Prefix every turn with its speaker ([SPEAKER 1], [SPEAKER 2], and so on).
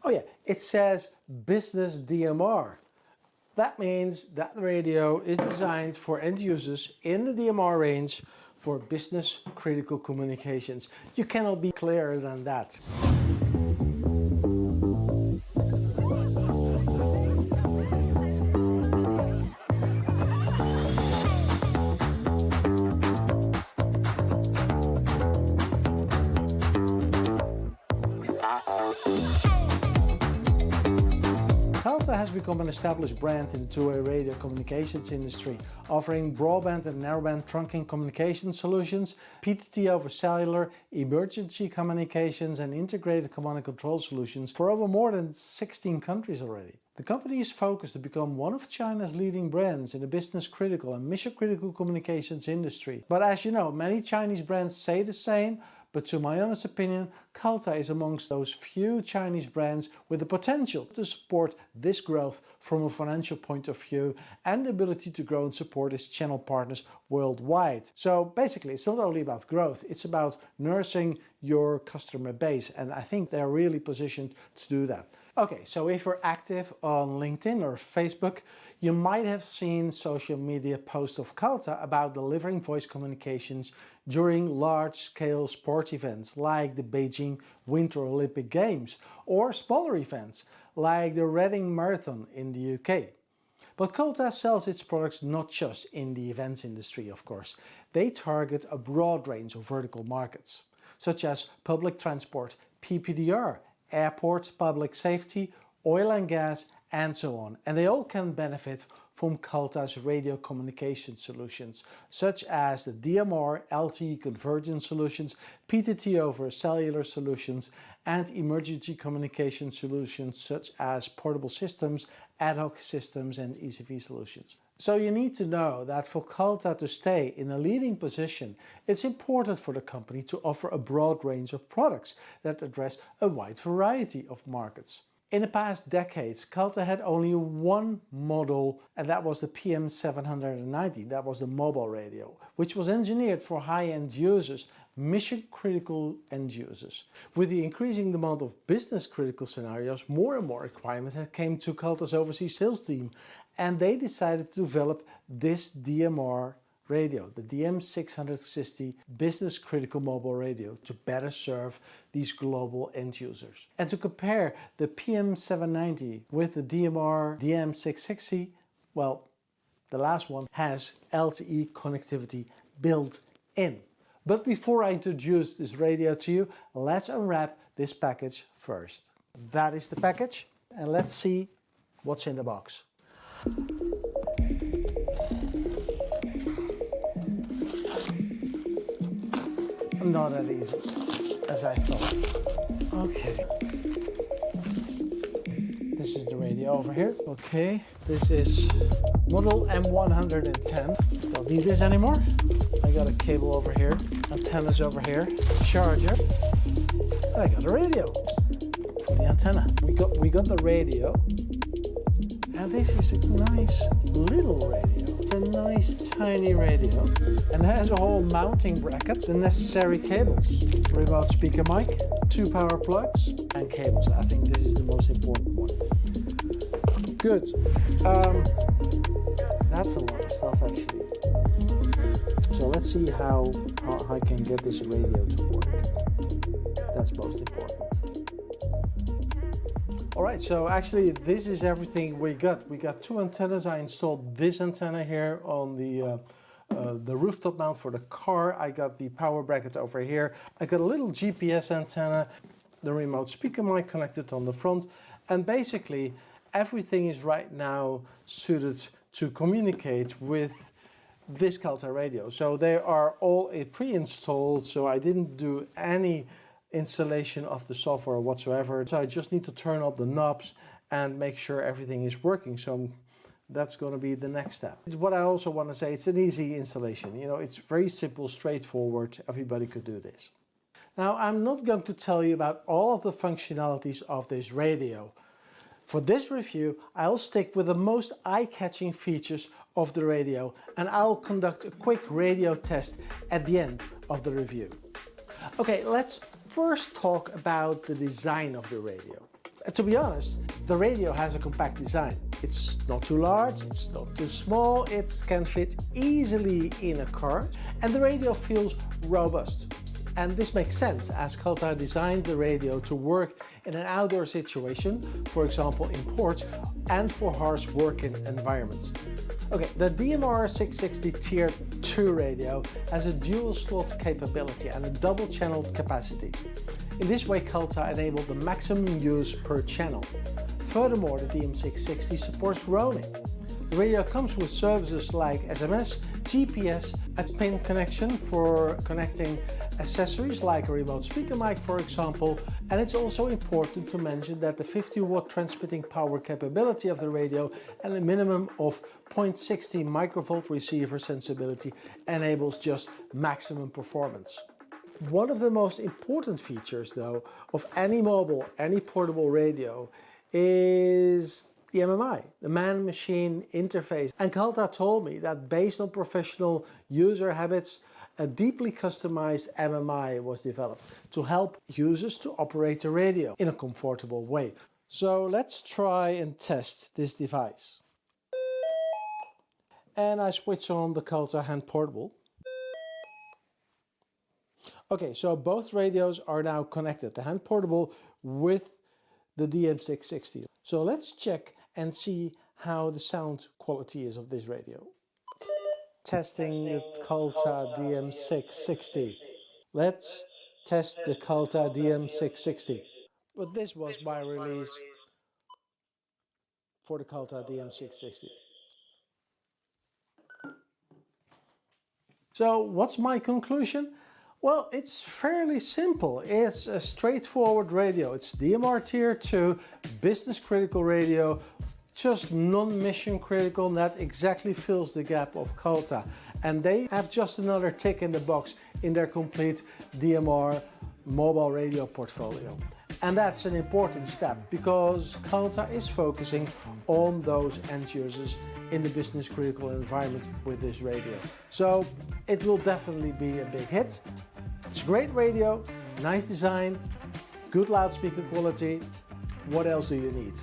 [SPEAKER 1] Oh yeah, it says Business DMR. That means that the radio is designed for end users in the DMR range for business critical communications. You cannot be clearer than that. Caltta has become an established brand in the two-way radio communications industry, offering broadband and narrowband trunking communication solutions, PTT over cellular, emergency communications and integrated command and control solutions for over more than 16 countries already. The company is focused to become one of China's leading brands in the business critical and mission critical communications industry. But as you know, many Chinese brands say the same, but to my honest opinion, Caltta is amongst those few Chinese brands with the potential to support this growth from a financial point of view and the ability to grow and support its channel partners worldwide. So basically, it's not only about growth, it's about nursing your customer base, and I think they're really positioned to do that. Okay, so if you're active on LinkedIn or Facebook, you might have seen social media posts of Caltta about delivering voice communications during large-scale sports events like the Beijing Winter Olympic Games or smaller events like the Reading Marathon in the UK. But Caltta sells its products not just in the events industry, of course. They target a broad range of vertical markets, such as public transport, PPDR, airports, public safety, oil and gas, and so on. And they all can benefit from Caltta's radio communication solutions, such as the DMR, LTE convergence solutions, PTT over cellular solutions, and emergency communication solutions such as portable systems, ad hoc systems, and ECV solutions. So you need to know that for Caltta to stay in a leading position, it's important for the company to offer a broad range of products that address a wide variety of markets. In the past decades, Caltta had only one model, and that was the PM790, that was the mobile radio, which was engineered for high-end users, mission-critical end users. With the increasing demand of business-critical scenarios, more and more requirements came to Caltta's overseas sales team, and they decided to develop this DMR radio, the DM660 Business Critical Mobile Radio, to better serve these global end users. And to compare the PM790 with the DMR DM660, well, the last one has LTE connectivity built in. But before I introduce this radio to you, let's unwrap this package first. That is the package, and let's see what's in the box. Not that easy as I thought. Okay. This is the radio over here. Okay. This is model M110. Don't need this anymore. I got a cable over here, antennas over here, charger. I got a radio for the antenna. We got the radio, and this is a nice little radio. It's a nice tiny radio, and it has a whole mounting bracket and necessary cables. Remote speaker mic, 2 power plugs, and cables. I think this is the most important one. Good. That's a lot of stuff actually. So let's see how I can get this radio to work. That's most important. Alright, so actually this is everything we got. We got 2 antennas. I installed this antenna here on the rooftop mount for the car. I got the power bracket over here. I got a little GPS antenna, the remote speaker mic connected on the front, and basically everything is right now suited to communicate with this Caltta radio. So they are all pre-installed, so I didn't do any installation of the software whatsoever. So I just need to turn up the knobs and make sure everything is working. So that's going to be the next step. What I also want to say, it's an easy installation. You know, it's very simple, straightforward. Everybody could do this. Now, I'm not going to tell you about all of the functionalities of this radio. For this review, I'll stick with the most eye-catching features of the radio, and I'll conduct a quick radio test at the end of the review. Okay, let's first talk about the design of the radio. To be honest, the radio has a compact design. It's not too large, it's not too small, it can fit easily in a car, and the radio feels robust. And this makes sense, as Caltta designed the radio to work in an outdoor situation, for example in ports, and for harsh working environments. Okay, the DMR 660 Tier 2 radio has a dual slot capability and a double channeled capacity. In this way, Caltta enabled the maximum use per channel. Furthermore, the DM660 supports roaming. The radio comes with services like SMS, GPS, a PIN connection for connecting accessories like a remote speaker mic, for example. And it's also important to mention that the 50-watt transmitting power capability of the radio and a minimum of 0.60 microvolt receiver sensibility enables just maximum performance. One of the most important features, though, of any mobile, any portable radio is the MMI, the man-machine interface. And Caltta told me that based on professional user habits, a deeply customized MMI was developed to help users to operate the radio in a comfortable way. So let's try and test this device. And I switch on the Caltta Hand Portable. Okay, so both radios are now connected, the Hand Portable with the DM660. So let's check and see how the sound quality is of this radio. Testing the Caltta DM660. Let's test the Caltta DM660. But this was my release for the Caltta DM660. So what's my conclusion? Well, it's fairly simple. It's a straightforward radio. It's DMR Tier 2, business critical radio, just non-mission critical, and that exactly fills the gap of Caltta. And they have just another tick in the box in their complete DMR mobile radio portfolio. And that's an important step because Caltta is focusing on those end users in the business critical environment with this radio. So it will definitely be a big hit. It's a great radio, nice design, good loudspeaker quality. What else do you need?